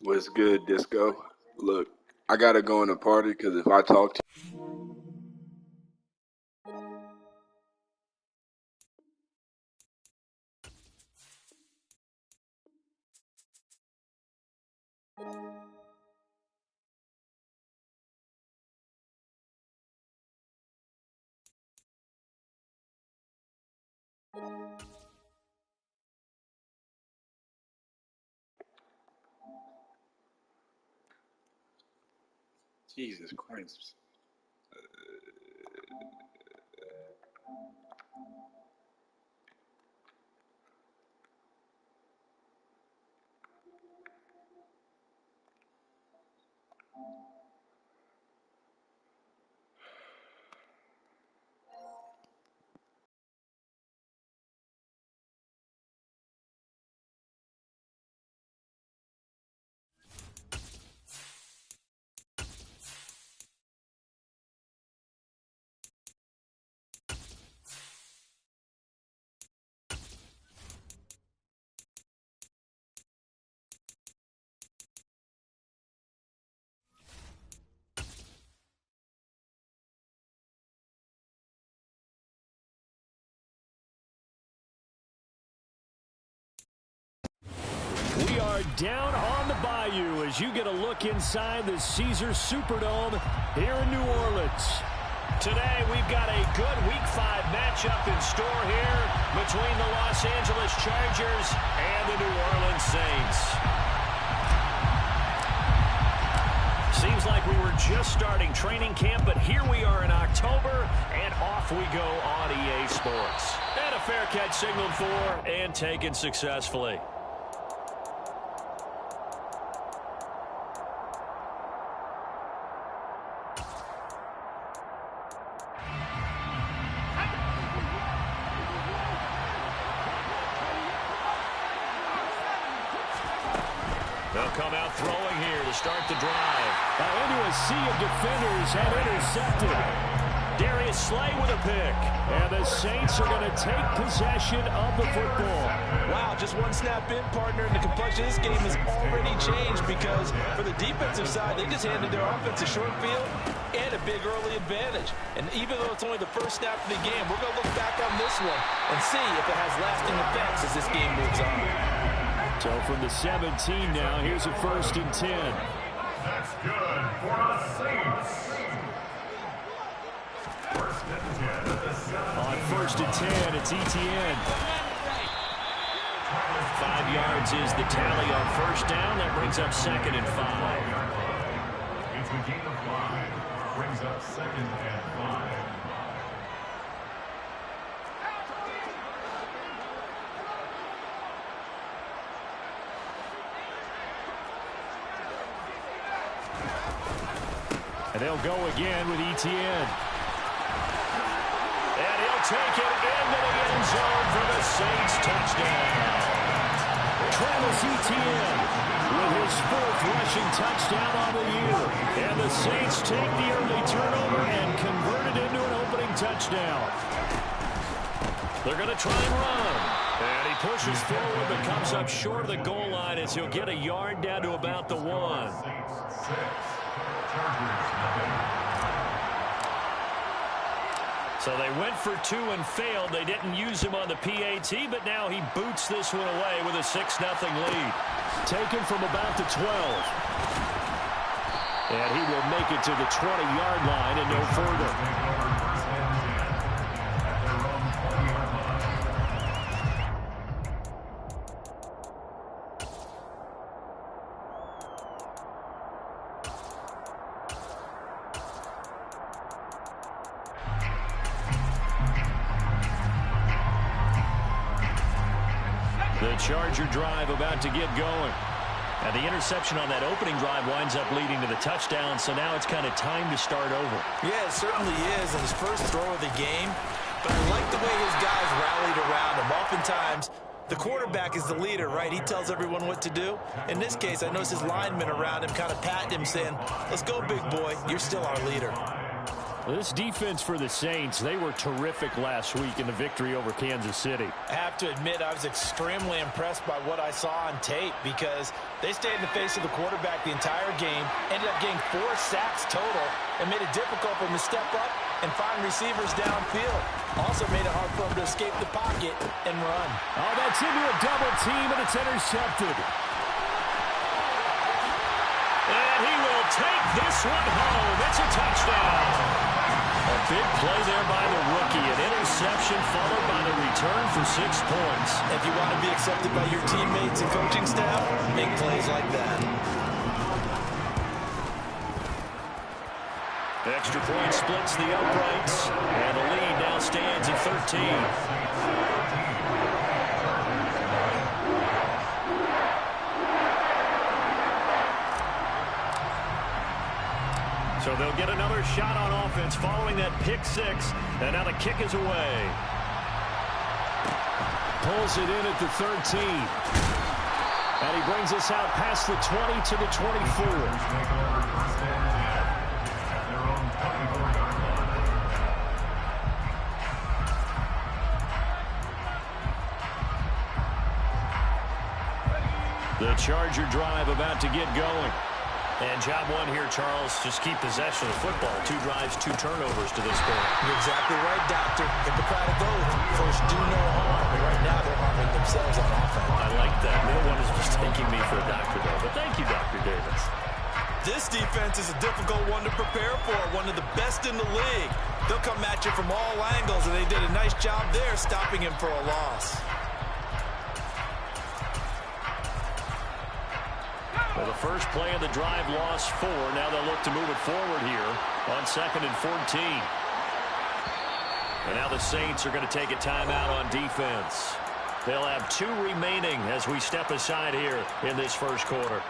What's good, Disco? Look, I gotta go in a party because if I talk to Jesus Christ. We are down on the bayou as you get a look inside the Caesars Superdome here in New Orleans. Today we've got a good Week 5 matchup in store here between the Los Angeles Chargers and the New Orleans Saints. Seems like we were just starting training camp, but here we are in October, and off we go on EA Sports. And a fair catch signaled for and taken successfully. They'll come out throwing here to start the drive. Into a sea of defenders and intercepted. Darius Slay with a pick. And the Saints are going to take possession of the football. Wow, just one snap in, partner, and the complexion of this game has already changed because for the defensive side, they just handed their offense a short field and a big early advantage. And even though it's only the first snap of the game, we're going to look back on this one and see if it has lasting effects as this game moves on. So from the 17 now, here's a 1st and 10. That's good for the Saints. 1st and 10 at the 7. On 1st and 10, it's ETN. 5 yards is the tally on 1st down. That brings up 2nd and 5. It's a gain of 5. Brings up 2nd and 5. And they'll go again with ETN. And he'll take it into the end zone for the Saints touchdown. Travis Etienne with his 4th rushing touchdown on the year. And the Saints take the early turnover and convert it into an opening touchdown. They're going to try and run. And he pushes forward but comes up short of the goal line as he'll get a yard down to about the 1. So they went for 2 and failed. They didn't use him on the PAT, but now he boots this one away with a 6-0 lead. Taken from about the 12. And he will make it to the 20-yard line and no further. The Charger drive about to get going. And the interception on that opening drive winds up leading to the touchdown, so now it's kind of time to start over. Yeah, it certainly is, and his first throw of the game. But I like the way his guys rallied around him. Oftentimes, the quarterback is the leader, right? He tells everyone what to do. In this case, I noticed his linemen around him kind of patting him, saying, let's go, big boy. You're still our leader. This defense for the Saints, they were terrific last week in the victory over Kansas City. I have to admit, I was extremely impressed by what I saw on tape because they stayed in the face of the quarterback the entire game, ended up getting 4 sacks total, and made it difficult for him to step up and find receivers downfield. Also made it hard for him to escape the pocket and run. Oh, that's into a double team, and it's intercepted. And he will take this one home. It's a touchdown. A big play there by the rookie. An interception followed by the return for 6 points. If you want to be accepted by your teammates and coaching staff, make plays like that. Extra point splits the uprights. And the lead now stands at 13. So they'll get another shot on offense following that pick 6. And now the kick is away. Pulls it in at the 13. And he brings us out past the 20 to the 24. The Charger drive about to get going. And job one here, Charles, just keep possession of the football. 2 drives, 2 turnovers to this point. You're exactly right, Doctor. Hippocratic oath. First, do no harm. But right now, they're harming themselves on offense. I like that. No one is just taking me for a doctor, though. But thank you, Dr. Davis. This defense is a difficult one to prepare for. One of the best in the league. They'll come at you from all angles, and they did a nice job there stopping him for a loss. Well, the first play of the drive lost 4. Now they'll look to move it forward here on 2nd and 14. And now the Saints are going to take a timeout on defense. They'll have 2 remaining as we step aside here in this first quarter.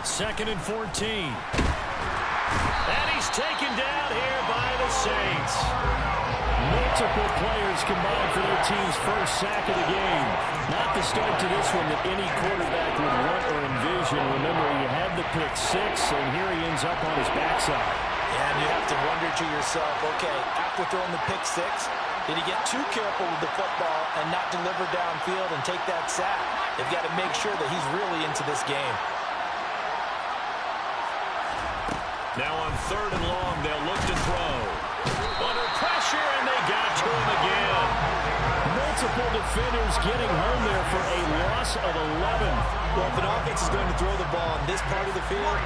Second and 14. And he's taken down here by the Saints. Multiple players combined for their team's first sack of the game. Not the start to this one that any quarterback would want or envision. Remember, he had the pick 6, and here he ends up on his backside. And you have to wonder to yourself, okay, after throwing the pick 6, did he get too careful with the football and not deliver downfield and take that sack? They've got to make sure that he's really into this game. Now on 3rd and long, they'll look to throw. Under pressure, and they got to him again. Multiple defenders getting home there for a loss of 11. Well, if an offense is going to throw the ball on this part of the field,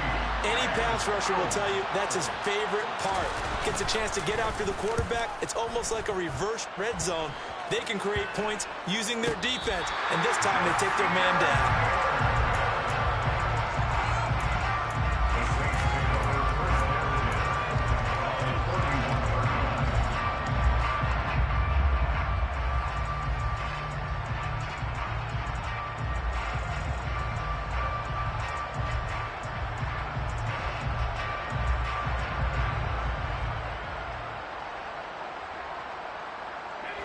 any pass rusher will tell you that's his favorite part. Gets a chance to get after the quarterback. It's almost like a reverse red zone. They can create points using their defense, and this time they take their man down.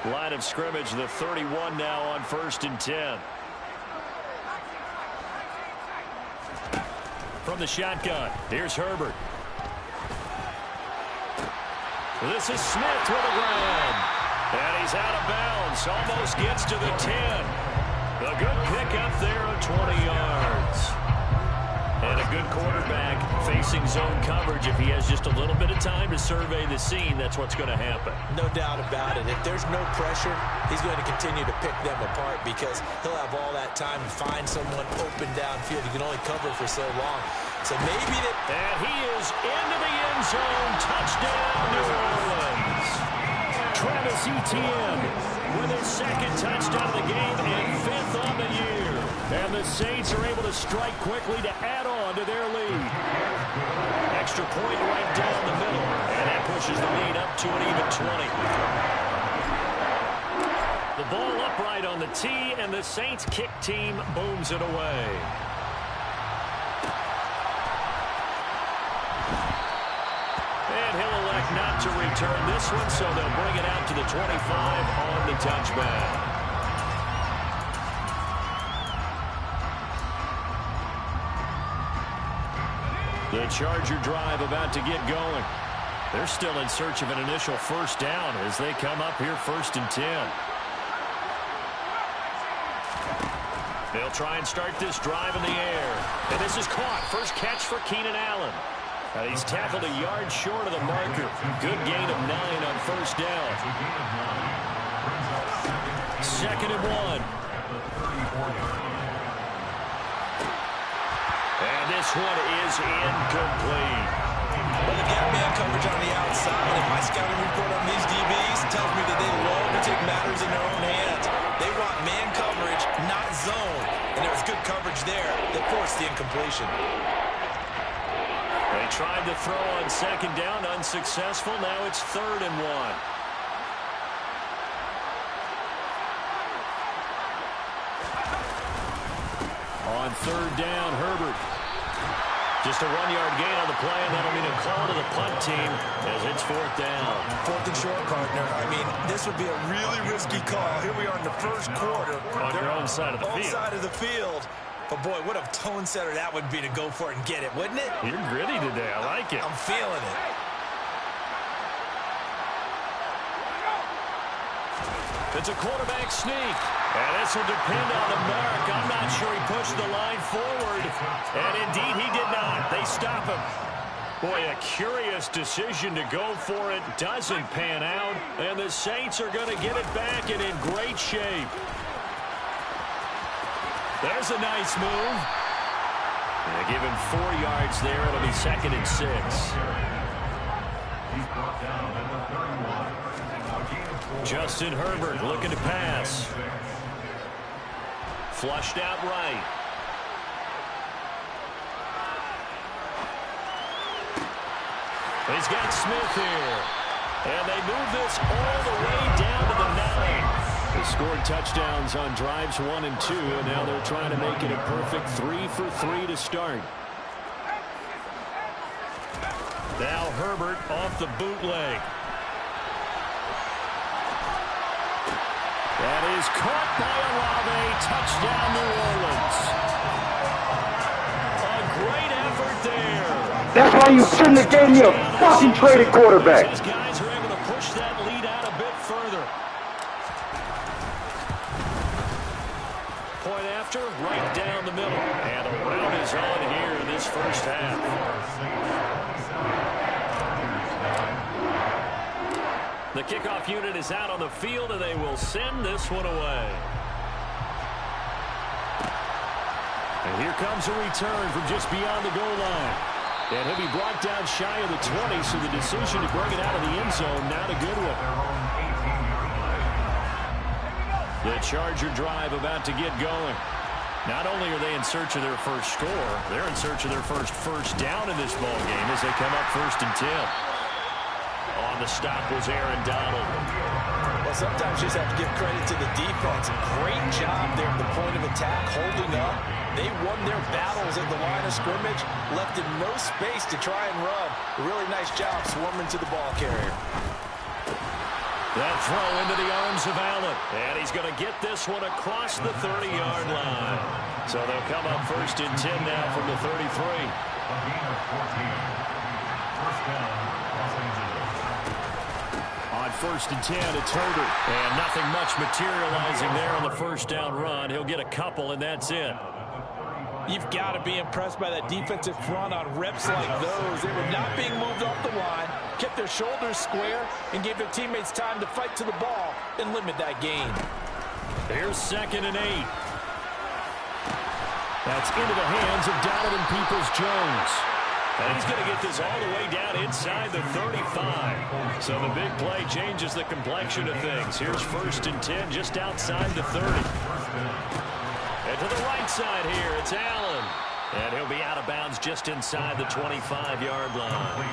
Line of scrimmage, the 31 now on 1st and 10. From the shotgun, here's Herbert. This is Smith with a grab. And he's out of bounds. Almost gets to the 10. A good pickup there of 20 yards. And a good quarterback facing zone coverage. If he has just a little bit of time to survey the scene, that's what's going to happen. No doubt about it. If there's no pressure, he's going to continue to pick them apart because he'll have all that time to find someone open downfield. He can only cover for so long. So maybe that... And he is into the end zone. Touchdown, New Orleans. Travis Etienne with his 2nd touchdown of the game and 5th on the year. And the Saints are able to strike quickly to add on to their lead. Extra point right down the middle. And that pushes the lead up to an even 20. The ball upright on the the tee, and the Saints kick team booms it away. And he'll elect not to return this one, so they'll bring it out to the 25 on the touchback. The Charger drive about to get going. They're still in search of an initial first down as they come up here 1st and 10. They'll try and start this drive in the air. And this is caught. First catch for Keenan Allen. He's tackled a yard short of the marker. Good gain of 9 on first down. 2nd and 1. And this one is incomplete. Well, they've got man coverage on the outside, and my scouting report on these DBs tells me that they love to take matters in their own hands. They want man coverage, not zone. And there was good coverage there that forced the incompletion. They tried to throw on 2nd down, unsuccessful. Now it's 3rd and 1. On 3rd down, Herbert. Just a 1-yard gain on the play, and that'll mean a call to the punt team as it's 4th down. 4th and short, partner. I mean, this would be a really risky call. Here we are in the first quarter. On your own side of the field. Side of the field. But, boy, what a tone setter that would be to go for it and get it, wouldn't it? You're gritty today. I like it. I'm feeling it. It's a quarterback sneak. And this will depend on the mark. I'm not sure he pushed the line forward. And indeed, he did not. They stop him. Boy, a curious decision to go for it. Doesn't pan out. And the Saints are going to get it back and in great shape. There's a nice move. They give him 4 yards there. It'll be 2nd and 6. He's brought down at the 31. Justin Herbert looking to pass. Flushed out right. He's got Smith here. And they move this all the way down to the 9. They scored touchdowns on drives 1 and 2, and now they're trying to make it a perfect 3 for 3 to start. Now Herbert off the bootleg. That is caught by Olave. Touchdown, New Orleans. A great effort there. That's why you shouldn't have gave me a fucking traded quarterback. These guys are able to push that lead out a bit further. Point after, right down the middle. And a round is on here in this first half. The kickoff unit is out on the field, and they will send this one away. And here comes a return from just beyond the goal line. And he'll be brought down shy of the 20, so the decision to bring it out of the end zone, not a good one. The Charger drive about to get going. Not only are they in search of their first score, they're in search of their first down in this ball game as they come up 1st and 10. On the stop was Aaron Donald. Well, sometimes you just have to give credit to the defense. Great job there at the point of attack, holding up. They won their battles at the line of scrimmage, left in no space to try and run. A really nice job swarming to the ball carrier. That throw into the arms of Allen. And he's going to get this one across the 30-yard line. So they'll come up 1st and 10 now from the 33. A gain of 14. First down, Los Angeles. On 1st and 10, it's Herbert. And nothing much materializing there on the first down run. He'll get a couple, and that's it. You've got to be impressed by that defensive front on reps like those. They were not being moved off the line, kept their shoulders square, and gave their teammates time to fight to the ball and limit that gain. Here's 2nd and 8. That's into the hands of Donovan Peoples-Jones. And he's going to get this all the way down inside the 35. So the big play changes the complexion of things. Here's 1st and 10 just outside the 30. And to the right side here, it's Allen. And he'll be out of bounds just inside the 25-yard line.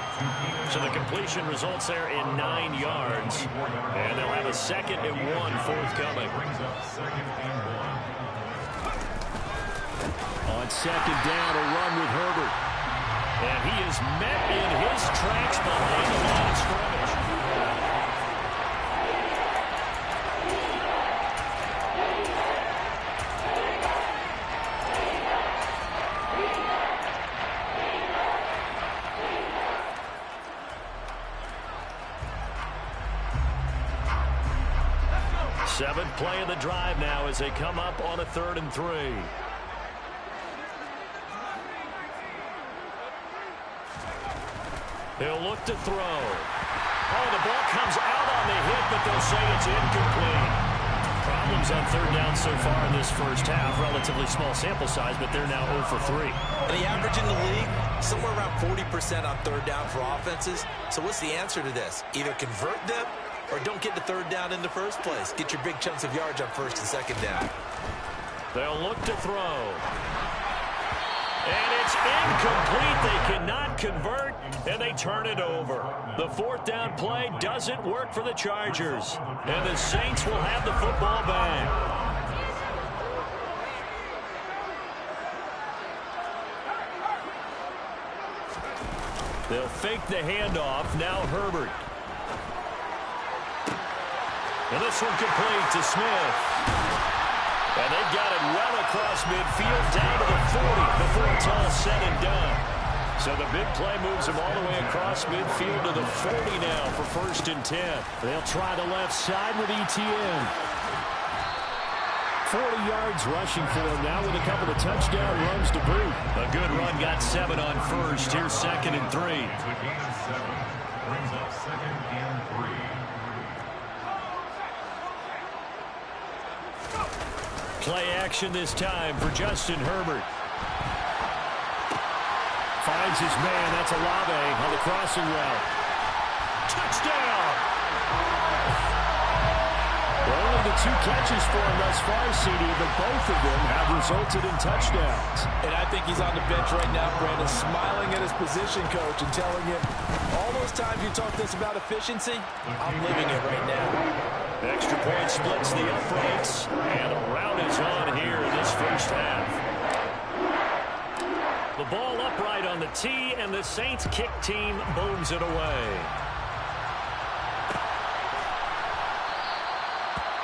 So the completion results there in 9 yards. And they'll have a 2nd and 1 forthcoming. On 2nd down, a run with Herbert. And he is met in his tracks behind the line of scrimmage. Seventh play of the drive now as they come up on a 3rd and 3. He'll look to throw. Oh, the ball comes out on the hit, but they'll say it's incomplete. Problems on 3rd down so far in this first half. Relatively small sample size, but they're now 0 for 3. And the average in the league, somewhere around 40% on 3rd down for offenses. So what's the answer to this? Either convert them or don't get the 3rd down in the first place. Get your big chunks of yards on 1st and 2nd down. They'll look to throw. And it's incomplete. They cannot convert, and they turn it over. The 4th down play doesn't work for the Chargers. And the Saints will have the football back. They'll fake the handoff. Now Herbert. And this one complete to Smith. And they've got it well across midfield down to the 40 before it's all said and done. So the big play moves them all the way across midfield to the 40 now for 1st and 10. They'll try the left side with Etienne. 40 yards rushing for him now with a couple of touchdown runs to boot. A good run got 7 on 1st. Here's 2nd and 3. Brings up 2nd and 3. Play action this time for Justin Herbert. Finds his man. That's Olave on the crossing route. Touchdown! Well, only the 2 catches for him thus far, CD, but both of them have resulted in touchdowns. And I think he's on the bench right now, Brandon, smiling at his position coach and telling him, all those times you talked to us about efficiency, I'm living it right now. Extra point splits the uprights, and a rout is on here in this first half. The ball upright on the tee, and the Saints kick team booms it away.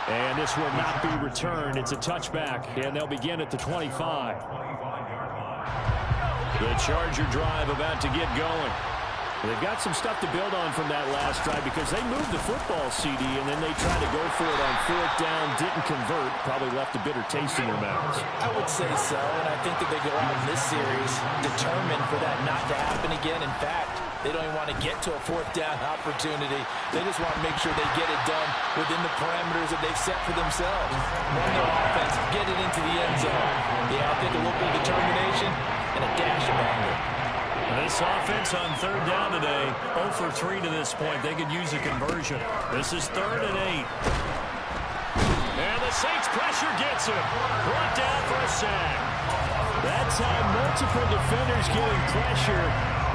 And this will not be returned. It's a touchback, and they'll begin at the 25. The Charger drive about to get going. They've got some stuff to build on from that last drive because they moved the football, CD, and then they tried to go for it on 4th down, didn't convert, probably left a bitter taste in their mouths. I would say so, and I think that they go out in this series determined for that not to happen again. In fact, they don't even want to get to a 4th down opportunity. They just want to make sure they get it done within the parameters that they've set for themselves. Run their offense, get it into the end zone. Yeah, I think a little bit of determination and a dash of anger. This offense on 3rd down today, 0 for 3 to this point. They could use a conversion. This is 3rd and 8. And the Saints pressure gets him. Brought down for a sack. That time, multiple defenders getting pressure,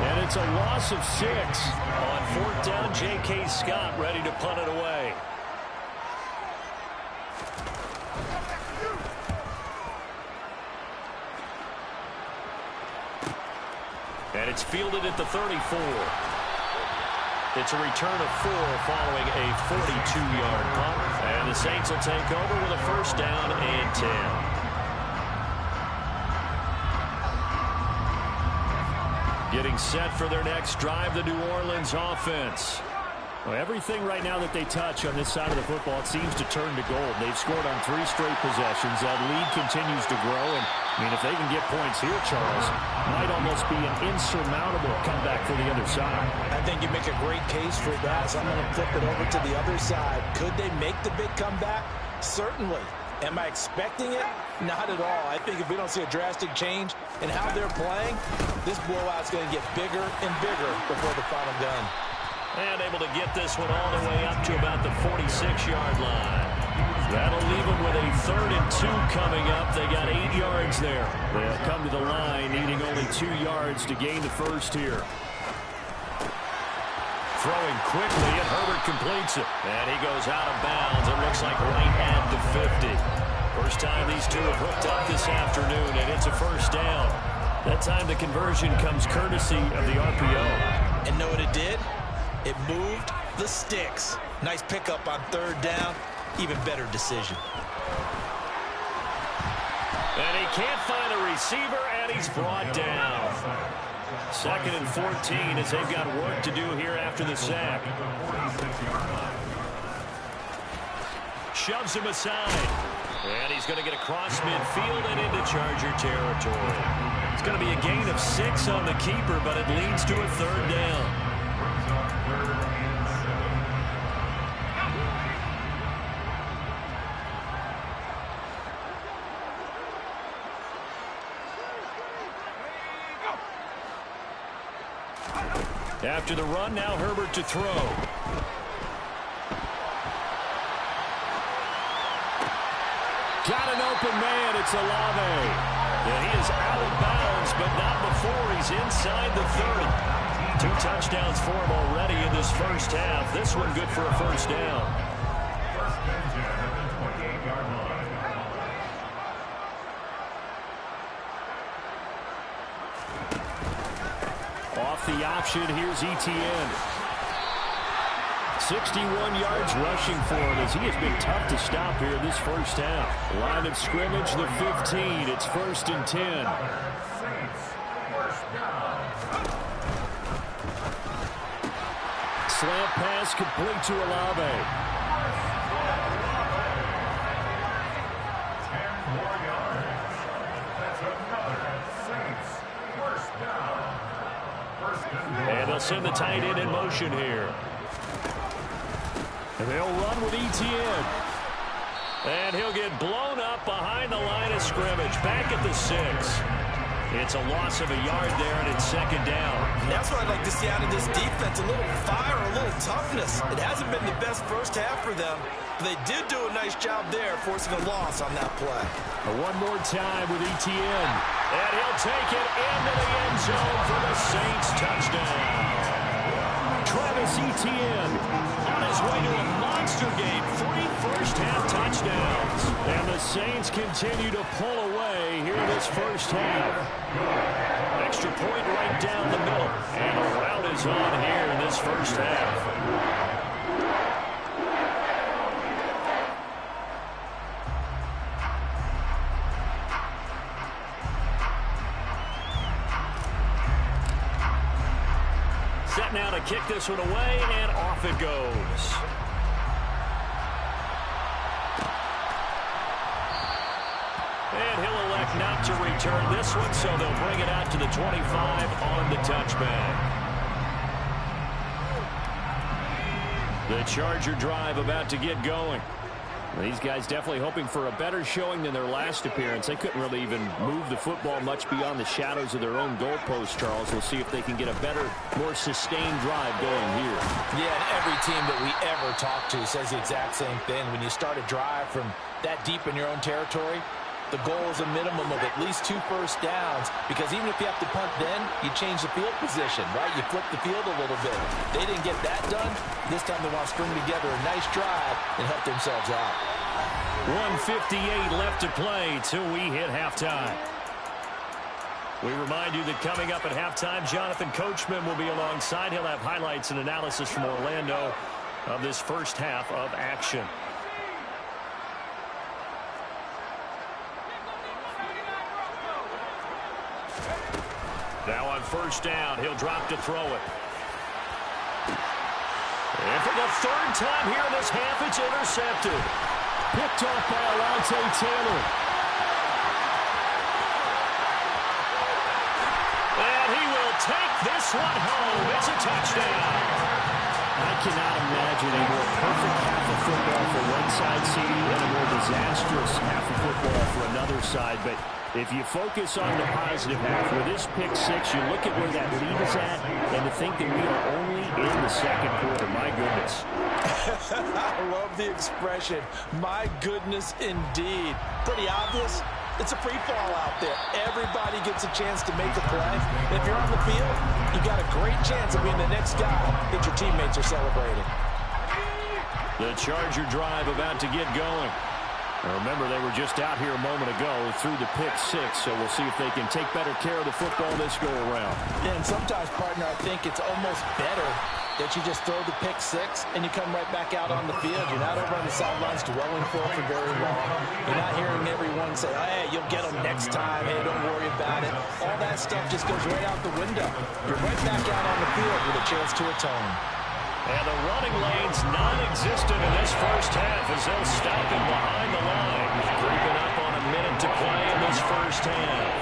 and it's a loss of 6. On 4th down, J.K. Scott ready to punt it away. And it's fielded at the 34. It's a return of 4 following a 42-yard punt. And the Saints will take over with a 1st down and 10. Getting set for their next drive, the New Orleans offense. Well, everything right now that they touch on this side of the football, it seems to turn to gold. They've scored on 3 straight possessions. That lead continues to grow. And, I mean, if they can get points here, Charles, might almost be an insurmountable comeback for the other side. I think you make a great case for that, so I'm going to flip it over to the other side. Could they make the big comeback? Certainly. Am I expecting it? Not at all. I think if we don't see a drastic change in how they're playing, this blowout's going to get bigger and bigger before the final gun. And able to get this one all the way up to about the 46-yard line. That'll leave them with a 3rd and 2 coming up. They got 8 yards there. They'll come to the line needing only 2 yards to gain the first here. Throwing quickly, and Herbert completes it. And he goes out of bounds. It looks like right at the 50. First time these two have hooked up this afternoon, and it's a first down. That time the conversion comes courtesy of the RPO. And know what it did? It moved the sticks. Nice pickup on 3rd down. Even better decision. And he can't find a receiver, and he's brought down. 2nd and 14 as they've got work to do here after the sack. Shoves him aside. And he's going to get across midfield and into Charger territory. It's going to be a gain of 6 on the keeper, but it leads to a 3rd down. After the run, now Herbert to throw. Got an open man. It's Olave. And he is out of bounds, but not before he's inside the 30. 2 touchdowns for him already in this first half. This one good for a first down. First and 10 at the 28-yard line. Off the option, here's Etienne. 61 yards rushing for him as he has been tough to stop here this first half. Line of scrimmage, the 15. It's 1st and 10. Slant pass complete to Olave. 10 more yards. That's another Saints first down. And they'll send the tight end in motion here. And they'll run with Etienne. And he'll get blown up behind the line of scrimmage. Back at the 6. It's a loss of a yard there, and it's 2nd down. And that's what I'd like to see out of this defense. A little fire, a little toughness. It hasn't been the best first half for them, but they did do a nice job there, forcing a loss on that play. One more time with Etienne. And he'll take it into the end zone for the Saints touchdown. Travis Etienne on his way to a monster game. 3 first-half touchdowns. And the Saints continue to pull away here in this first half. Extra point right down the middle. And a rout is on here in this first half. Set now to kick this one away, and off it goes. And he'll elect not to return this one, so they'll bring it out to the 25 on the touchback. The Charger drive about to get going. These guys definitely hoping for a better showing than their last appearance. They couldn't really even move the football much beyond the shadows of their own goalpost, Charles. We'll see if they can get a better, more sustained drive going here. Yeah, and every team that we ever talk to says the exact same thing. When you start a drive from that deep in your own territory, the goal is a minimum of at least 2 first downs, because even if you have to punt then, you change the field position, right? You flip the field a little bit. They didn't get that done. This time they want to string together a nice drive and help themselves out. 1:58 left to play till we hit halftime. We remind you that coming up at halftime, Jonathan Coachman will be alongside. He'll have highlights and analysis from Orlando of this first half of action. Now on first down, he'll drop to throw it. And for the 3rd time here in this half, it's intercepted. Picked off by Alontae Taylor. And he will take this one home. It's a touchdown. I cannot imagine a more perfect half of football for one side, CD, and a more disastrous half of football for another side. But if you focus on the positive half, with this pick 6, you look at where that lead is at, and to think that we are only in the 2nd quarter. My goodness. I love the expression. My goodness, indeed. Pretty obvious. It's a free fall out there. Everybody gets a chance to make a play. And if you're on the field, you got a great chance of being the next guy that your teammates are celebrating. The Charger drive about to get going. Now remember, they were just out here a moment ago through the pick six, so we'll see if they can take better care of the football this go-around. Yeah, and sometimes, partner, I think it's almost better that you just throw the pick six and you come right back out on the field. You're not over on the sidelines dwelling for very long. You're not hearing everyone say, oh, hey, you'll get them next time. Hey, don't worry about it. All that stuff just goes right out the window. You're right back out on the field with a chance to atone. And the running lane's non-existent in this first half as they'll stop him behind the line. Creeping up on a minute to play in this first half.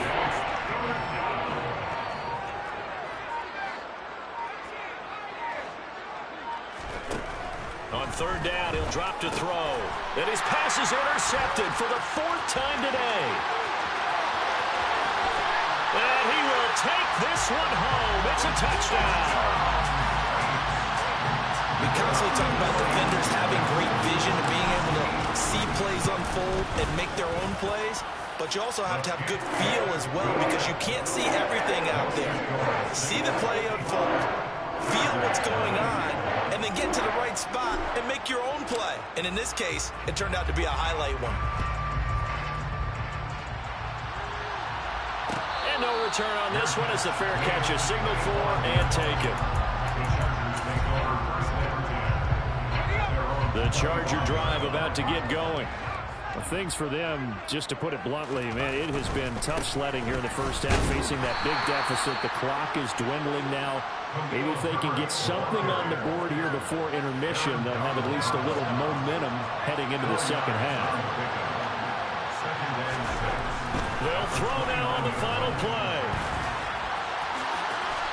On third down, he'll drop to throw. And his pass is intercepted for the fourth time today. And he will take this one home. It's a touchdown. We constantly talk about defenders having great vision and being able to see plays unfold and make their own plays, but you also have to have good feel as well because you can't see everything out there. See the play unfold, feel what's going on, and then get to the right spot and make your own play. And in this case, it turned out to be a highlight one. And no return on this one as the fair catch is signaled for and taken. The Charger drive about to get going. Well, things for them, just to put it bluntly, man, it has been tough sledding here in the first half, facing that big deficit. The clock is dwindling now. Maybe if they can get something on the board here before intermission, they'll have at least a little momentum heading into the second half. They'll throw now on the final play.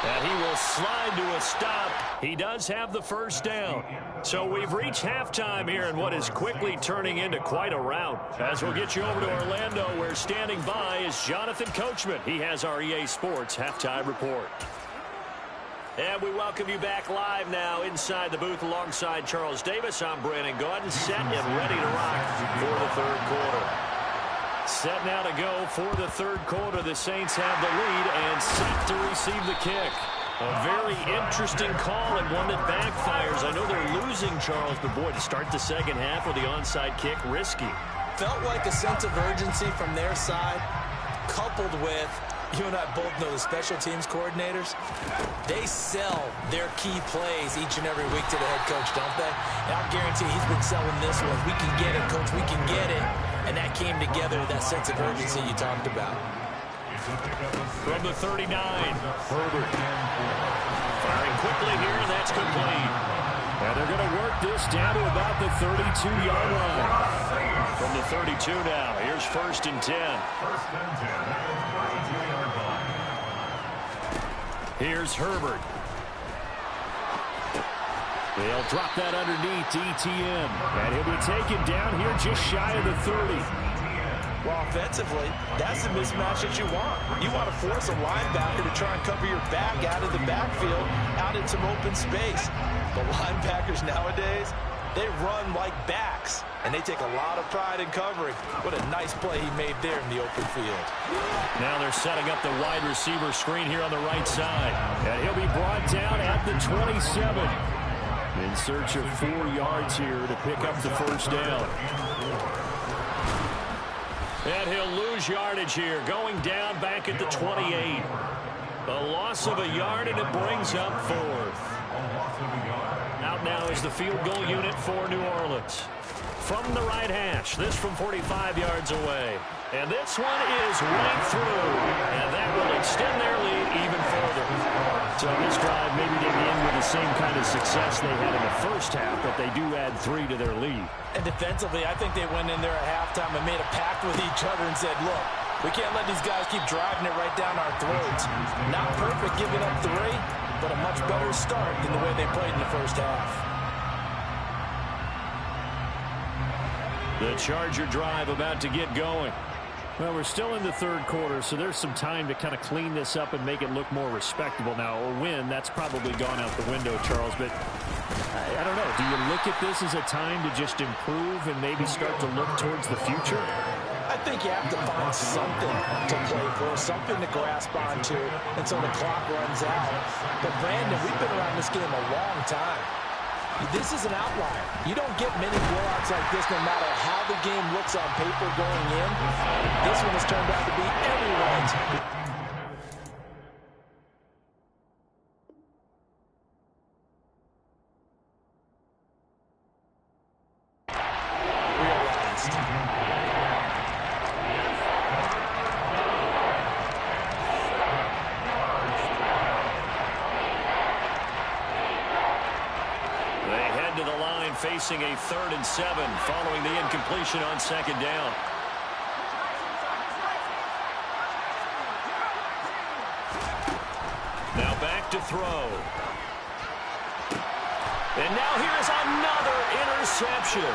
And he will slide to a stop. He does have the first down. So we've reached halftime here in what is quickly turning into quite a rout. As we'll get you over to Orlando, where standing by is Jonathan Coachman. He has our EA Sports Halftime Report. And we welcome you back live now inside the booth alongside Charles Davis. I'm Brandon Gaudin, set and ready to rock for the third quarter. Set now to go for the third quarter. The Saints have the lead and set to receive the kick. A very interesting call and one that backfires. I know they're losing, Charles, but boy, to start the second half with the onside kick, risky. Felt like a sense of urgency from their side, coupled with, you and I both know the special teams coordinators, they sell their key plays each and every week to the head coach, don't they? And I'll guarantee he's been selling this one. We can get it, coach, we can get it. And that came together with that sense of urgency you talked about. From the 39, Herbert. Firing quickly here, and that's complete. And they're going to work this down to about the 32-yard line. From the 32 now, here's 1st and 10. Here's Herbert. They'll drop that underneath to ETN. And he'll be taken down here just shy of the 30. Well, offensively, that's the mismatch that you want. You want to force a linebacker to try and cover your back out of the backfield, out in some open space. But linebackers nowadays, they run like backs, and they take a lot of pride in covering. What a nice play he made there in the open field. Now they're setting up the wide receiver screen here on the right side. And he'll be brought down at the 27. In search of 4 yards here to pick up the first down. And he'll lose yardage here, going down back at the 28. A loss of a yard, and it brings up 4th. Out now is the field goal unit for New Orleans. From the right hash, this from 45 yards away. And this one is right through. And that will extend their lead even further. So this drive maybe didn't end with the same kind of success they had in the first half, but they do add 3 to their lead. And defensively, I think they went in there at halftime and made a pact with each other and said, look, we can't let these guys keep driving it right down our throats. Not perfect giving up 3, but a much better start than the way they played in the first half. The Charger drive about to get going. Well, we're still in the third quarter, so there's some time to kind of clean this up and make it look more respectable. Now, a win, that's probably gone out the window, Charles, but I don't know. Do you look at this as a time to just improve and maybe start to look towards the future? I think you have to find something to play for, something to grasp onto until the clock runs out. But, Brandon, we've been around this game a long time. This is an outlier. You don't get many blowouts like this no matter how the game looks on paper going in. This one has turned out to be everyone's. Facing a 3rd and 7 following the incompletion on 2nd down. Now back to throw. And now here's another interception.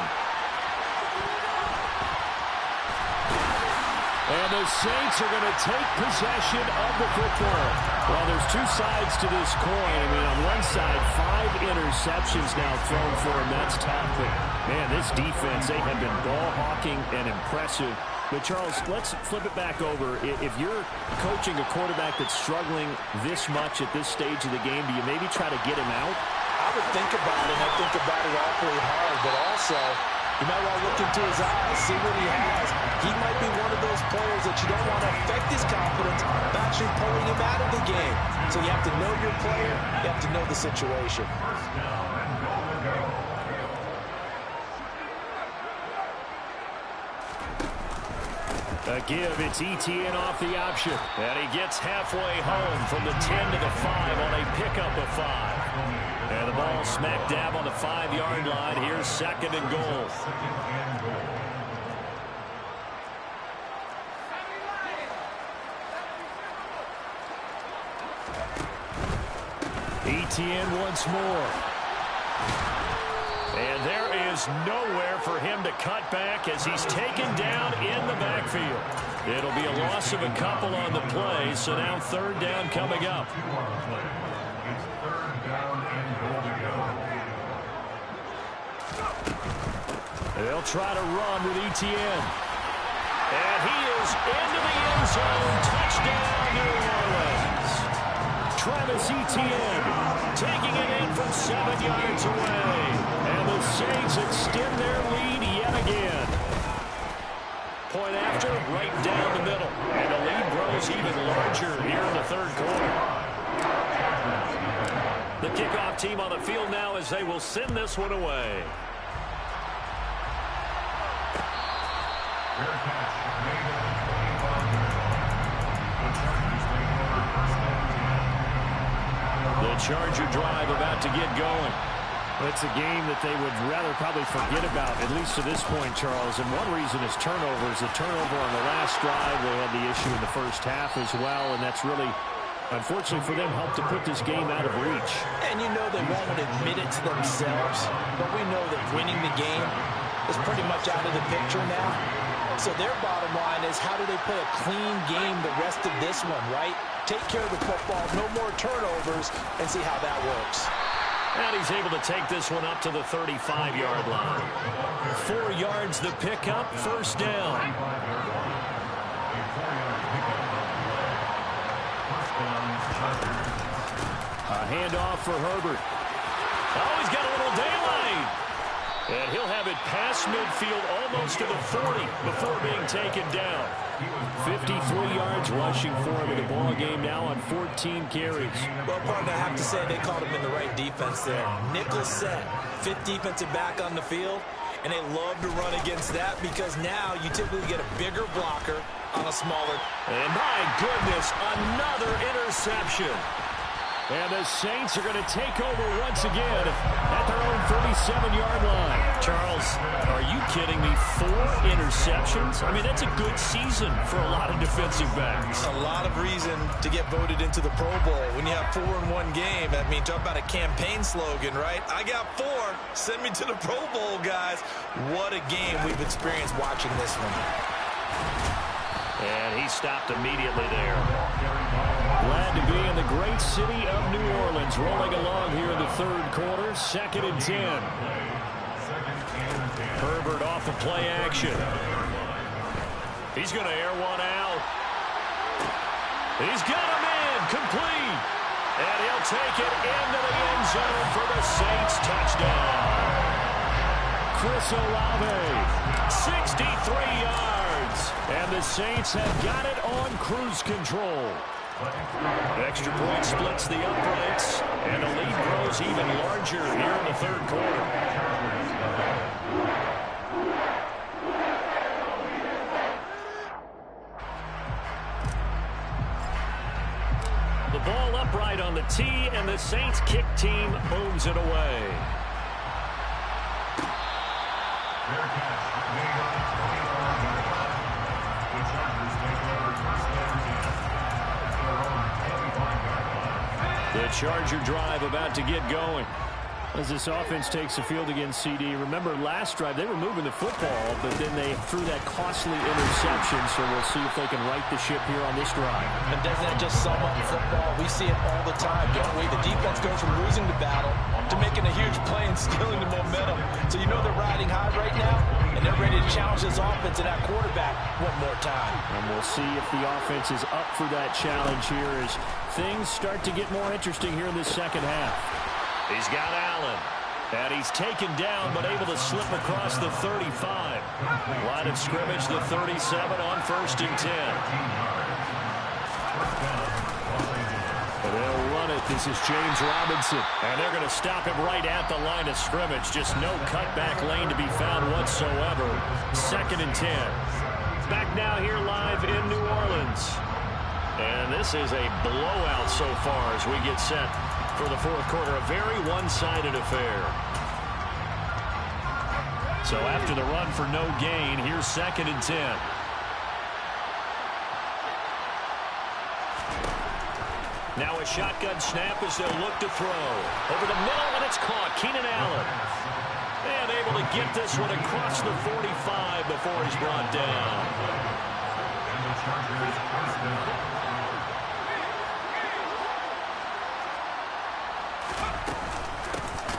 And the Saints are going to take possession of the football. Well, there's two sides to this coin. I mean, on one side, 5 interceptions now thrown for him. That's tough. But, man, this defense, they have been ball hawking and impressive. But, Charles, let's flip it back over. If you're coaching a quarterback that's struggling this much at this stage of the game, do you maybe try to get him out? I would think about it. I think about it awfully hard. But also, you might want to look into his eyes, see what he has. He might be one of those players that you don't want to affect his confidence by actually pulling him out of the game. So you have to know your player. You have to know the situation. A give, it's ETN off the option. And he gets halfway home from the 10 to the 5 on a pickup of 5. And the ball smack dab on the 5-yard line. Here's 2nd and goal. ETN once more. And there is nowhere for him to cut back as he's taken down in the backfield. It'll be a loss of a couple on the play, so now 3rd down coming up. They'll try to run with ETN. And he is into the end zone. Touchdown, New Orleans. Travis Etienne taking it in from 7 yards away. And the Saints extend their lead yet again. Point after, right down the middle. And the lead grows even larger here in the 3rd quarter. The kickoff team on the field now as they will send this one away. The Charger drive about to get going. It's a game that they would rather probably forget about, at least to this point, Charles. And one reason is turnovers. The turnover on the last drive, they had the issue in the first half as well, and that's really, unfortunately for them, helped to put this game out of reach. And you know they won't admit it to themselves, but we know that winning the game is pretty much out of the picture now. So their bottom line is, how do they play a clean game the rest of this one, right? Take care of the football, no more turnovers, and see how that works. And he's able to take this one up to the 35-yard line. 4 yards the pickup, 1st down. A handoff for Herbert. Oh, he's got a little daylight. And he'll have it past midfield almost to the 40 before being taken down. 53 yards rushing for him in the ball game now on 14 carries. Well, partner, I have to say they called him in the right defense there. Nickel set, 5th defensive back on the field, and they love to run against that because now you typically get a bigger blocker on a smaller. And my goodness, another interception. And the Saints are going to take over once again at their own 37-yard line. Charles, are you kidding me? 4 interceptions? I mean, that's a good season for a lot of defensive backs. A lot of reason to get voted into the Pro Bowl. When you have 4 in one game, I mean, talk about a campaign slogan, right? I got 4. Send me to the Pro Bowl, guys. What a game we've experienced watching this one. And he stopped immediately there. Glad to be in the great city of New Orleans, rolling along here in the third quarter. 2nd and 10. Herbert off of play action. He's going to air one out. He's got him in, complete. And he'll take it into the end zone for the Saints touchdown. Chris Olave, 63 yards. And the Saints have got it on cruise control. Extra point splits the uprights, and the lead grows even larger here in the third quarter. The ball upright on the tee, and the Saints kick team moves it away. The Charger drive about to get going. As this offense takes the field against CD. Remember, last drive, they were moving the football, but then they threw that costly interception, so we'll see if they can right the ship here on this drive. And doesn't that just sum up football? We see it all the time, don't we? The defense goes from losing the battle to making a huge play and stealing the momentum. So you know they're riding high right now, and they're ready to challenge this offense and that quarterback one more time. And we'll see if the offense is up for that challenge here as things start to get more interesting here in this second half. He's got Allen, and he's taken down but able to slip across the 35. Line of scrimmage, the 37 on 1st and 10. They'll run it. This is James Robinson, and they're going to stop him right at the line of scrimmage. Just no cutback lane to be found whatsoever. 2nd and 10. Back now here live in New Orleans. And this is a blowout so far as we get set for the fourth quarter. A very one-sided affair. So after the run for no gain, here's 2nd and 10. Now a shotgun snap as they'll look to throw. Over the middle, and it's caught. Keenan Allen. And able to get this one across the 45 before he's brought down.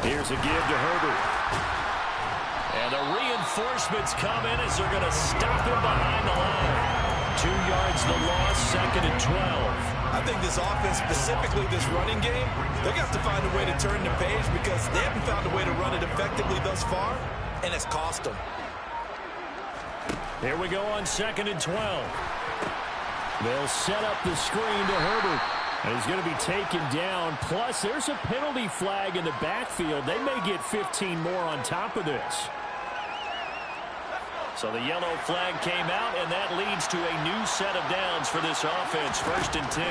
Here's a give to Herbert. And the reinforcements come in as they're going to stop him behind the line. 2 yards the loss, 2nd and 12. I think this offense, specifically this running game, they're going to have to find a way to turn the page because they haven't found a way to run it effectively thus far, and it's cost them. Here we go on 2nd and 12. They'll set up the screen to Herbert. And he's going to be taken down. Plus, there's a penalty flag in the backfield. They may get 15 more on top of this. So the yellow flag came out, and that leads to a new set of downs for this offense. 1st and 10.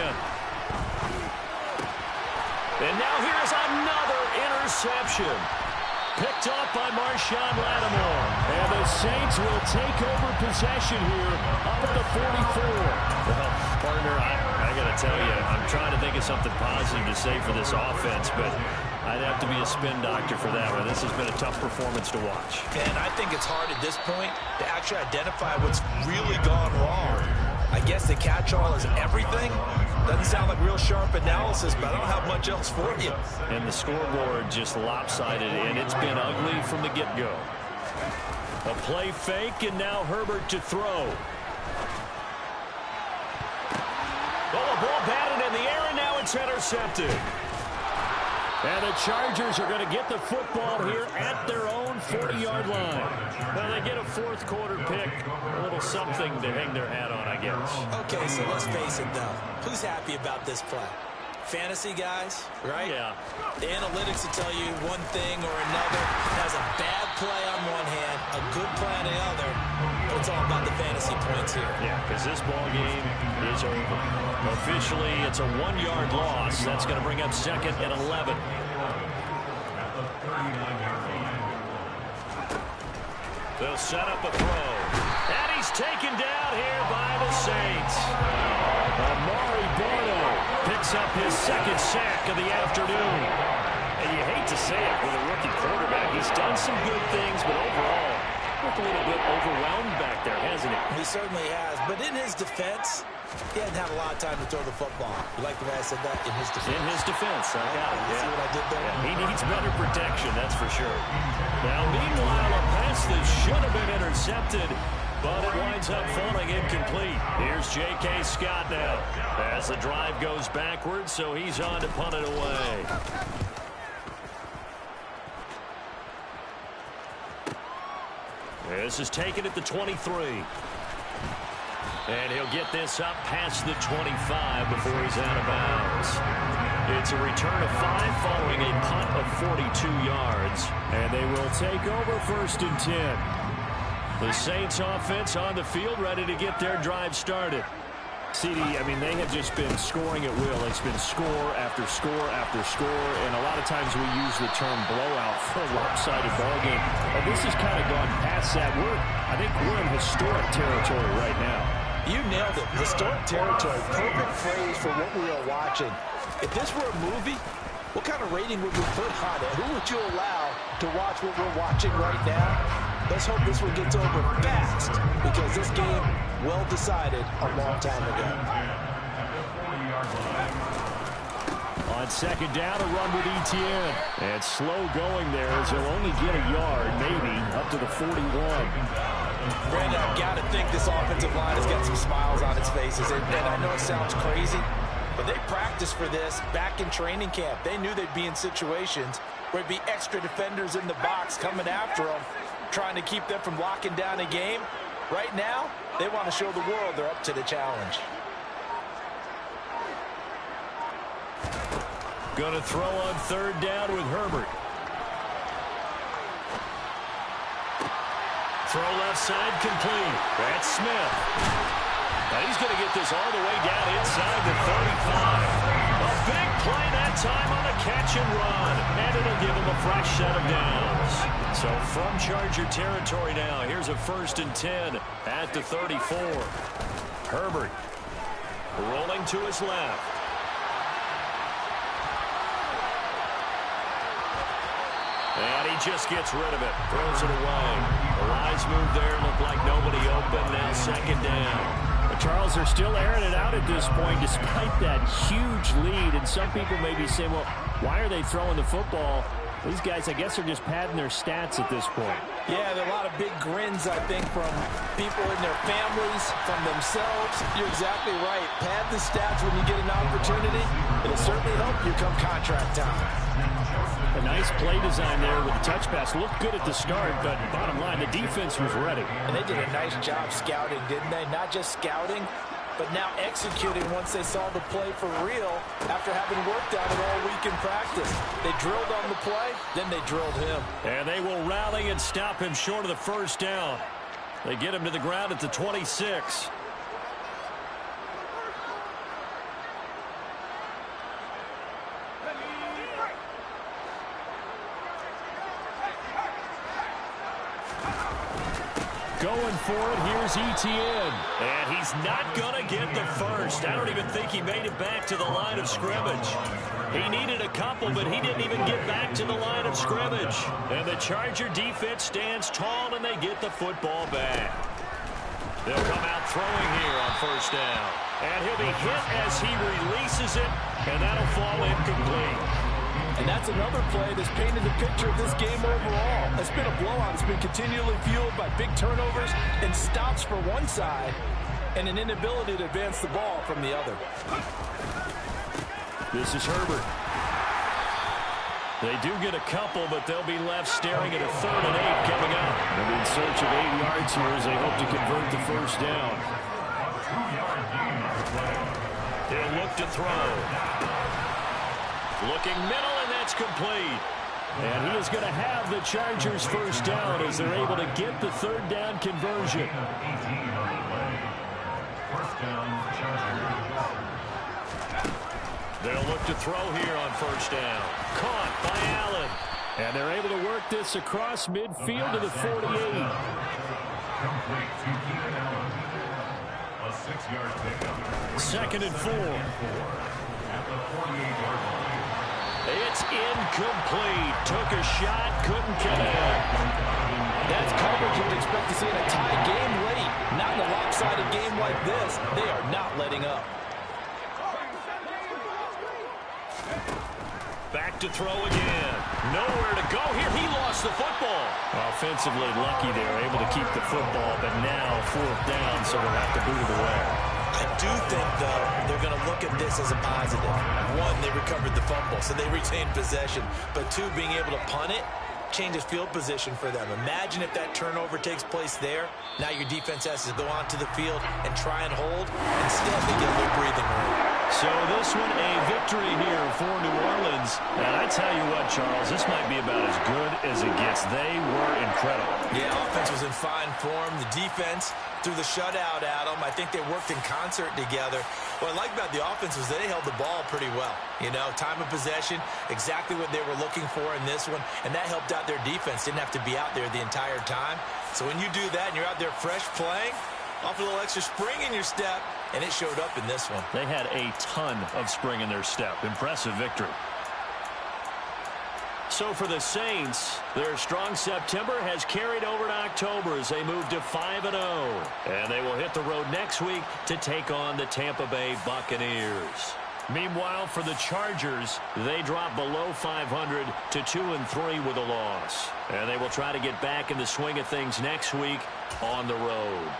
And now here's another interception. Picked off by Marshawn Lattimore. And the Saints will take over possession here up at the 44. Well, partner, I got to tell you, I'm trying to think of something positive to say for this offense, but I'd have to be a spin doctor for that one. This has been a tough performance to watch. And I think it's hard at this point to actually identify what's really gone wrong. I guess the catch-all is everything. Doesn't sound like real sharp analysis, but I don't have much else for you. And the scoreboard just lopsided, and it's been ugly from the get-go. A play fake, and now Herbert to throw. Oh, a ball batted in the air, and now it's intercepted. And the Chargers are going to get the football here at their own 40-yard line. Now they get a fourth quarter pick, a little something to hang their hat on, I guess. Okay, so let's face it, though. Who's happy about this play? Fantasy guys, right? Yeah. The analytics will tell you one thing or another. Has a bad play on one hand, a good play on the other. But it's all about the fantasy points here. Yeah, because this ball game is over. Officially, it's a 1-yard loss. That's going to bring up 2nd and 11. They'll set up a throw. And he's taken down here by the Saints. Amari Barno picks up his 2nd sack of the afternoon. And you hate to say it with a rookie quarterback. He's done some good things, but overall, looked a little bit overwhelmed back there, hasn't he? He certainly has. But in his defense, he hadn't had a lot of time to throw the football. You like the way I said that? In his defense. In his defense. I got it. You see what I did there? Yeah, he needs better protection, that's for sure. Now, meanwhile, a pass that should have been intercepted, but it winds up falling incomplete. Here's J.K. Scott now as the drive goes backwards, so he's on to punt it away. This is taken at the 23. And he'll get this up past the 25 before he's out of bounds. It's a return of 5 following a punt of 42 yards. And they will take over 1st and 10. The Saints offense on the field ready to get their drive started. CD, I mean, they have just been scoring at will. It's been score after score after score, and a lot of times we use the term blowout for a lopsided ball game. And this has kind of gone past that. I think we're in historic territory right now. You nailed it. Historic territory. Perfect phrase for what we are watching. If this were a movie, what kind of rating would we put on it? Who would you allow to watch what we're watching right now? Let's hope this one gets over fast, because this game, well decided a long time ago. On 2nd down, a run with Etienne. And slow going there as he'll only get a yard, maybe, up to the 41. Brandon, I've got to think this offensive line has got some smiles on its faces. And I know it sounds crazy, but they practiced for this back in training camp. They knew they'd be in situations where there'd be extra defenders in the box coming after them, trying to keep them from locking down a game. Right now, they want to show the world they're up to the challenge. Going to throw on 3rd down with Herbert. Throw left side complete. That's Smith. Now he's going to get this all the way down inside the 35. A big play that time on a catch and run. And it'll give him a fresh set of downs. So from Charger territory now, here's a 1st and 10 at the 34. Herbert rolling to his left. And he just gets rid of it. Throws it away. The wise move there. Looked like nobody open. Now 2nd down. The Charles are still airing it out at this point despite that huge lead. And some people may be saying, well, why are they throwing the football? These guys, I guess, are just padding their stats at this point. Yeah, there are a lot of big grins, I think, from people in their families, from themselves. You're exactly right. Pad the stats when you get an opportunity. It'll certainly help you come contract time. A nice play design there with the touch pass. Looked good at the start, but bottom line, the defense was ready. And they did a nice job scouting, didn't they? Not just scouting, but now executing once they saw the play for real after having worked on it all week in practice. They drilled on the play, then they drilled him. And they will rally and stop him short of the 1st down. They get him to the ground at the 26. Going for it, here's Etienne. And he's not going to get the first. I don't even think he made it back to the line of scrimmage. He needed a couple, but he didn't even get back to the line of scrimmage. And the Charger defense stands tall, and they get the football back. They'll come out throwing here on 1st down. And he'll be hit as he releases it, and that'll fall incomplete. And that's another play that's painted the picture of this game overall. It's been a blowout. It's been continually fueled by big turnovers and stops for one side and an inability to advance the ball from the other. This is Herbert. They do get a couple, but they'll be left staring at a 3rd and 8 coming up. They'll be in search of 8 yards here as they hope to convert the 1st down. They'll look to throw. Looking middle, and that's complete. And he is going to have the Chargers 1st down as they're able to get the 3rd down conversion. 1st down, Chargers. They'll look to throw here on 1st down. Caught by Allen. And they're able to work this across midfield to the 48. Complete to Keenan Allen. A 6-yard pickup. 2nd and 4. At the 48-yard line. It's incomplete. Took a shot, couldn't connect. That's coverage you'd expect to see in a tie game late. Not in the lopsided to throw again. Nowhere to go here. He lost the football. Offensively lucky there, able to keep the football, but now 4th down, so they'll have to boot it away. I do think, though, they're going to look at this as a positive. One, they recovered the fumble, so they retained possession. But two, being able to punt it changes field position for them. Imagine if that turnover takes place there. Now your defense has to go onto the field and try and hold. Instead, they get a little breathing room. So this one, a victory here for New Orleans. And I tell you what, Charles, this might be about as good as it gets. They were incredible. Yeah, offense was in fine form. The defense threw the shutout at them. I think they worked in concert together. What I like about the offense was they held the ball pretty well. You know, time of possession, exactly what they were looking for in this one, and that helped out their defense. Didn't have to be out there the entire time. So when you do that and you're out there fresh playing, off a little extra spring in your step, and it showed up in this one. They had a ton of spring in their step. Impressive victory. So for the Saints, their strong September has carried over to October as they move to 5-0. And they will hit the road next week to take on the Tampa Bay Buccaneers. Meanwhile, for the Chargers, they drop below 500 to 2-3 with a loss. And they will try to get back in the swing of things next week on the road.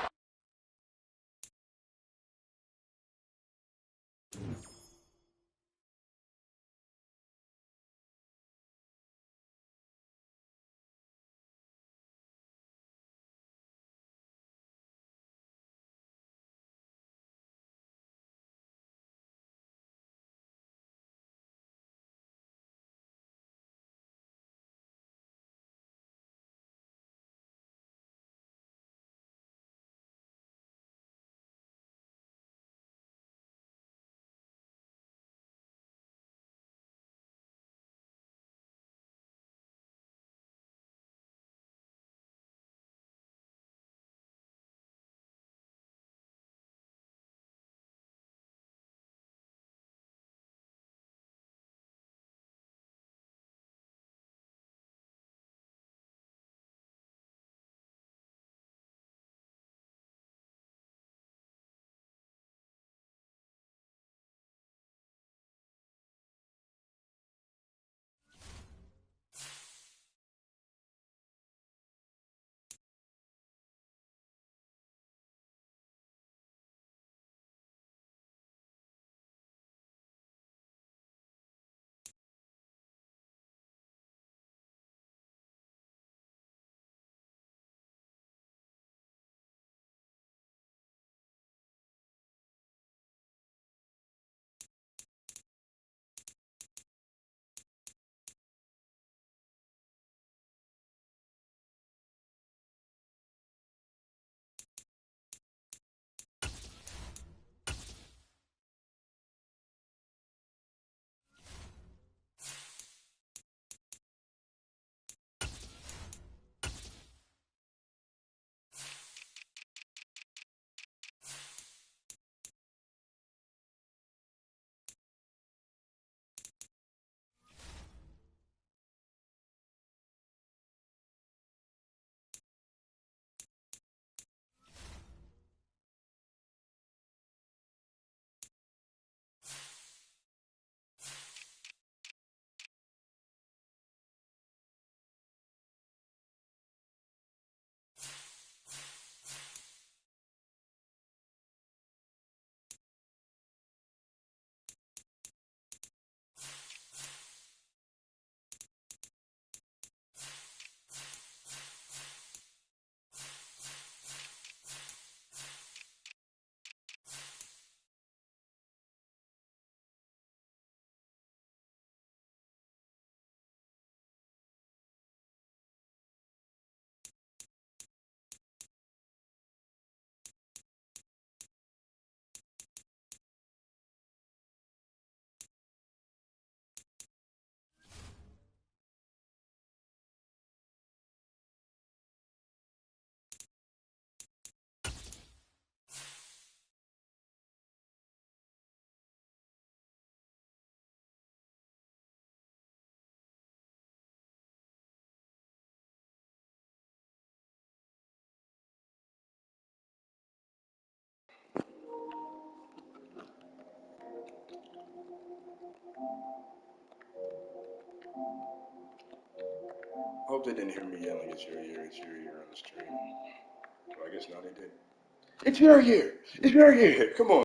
I hope they didn't hear me yelling, it's your year on the stream. Well, I guess now they did. It's your year. It's your year. Come on.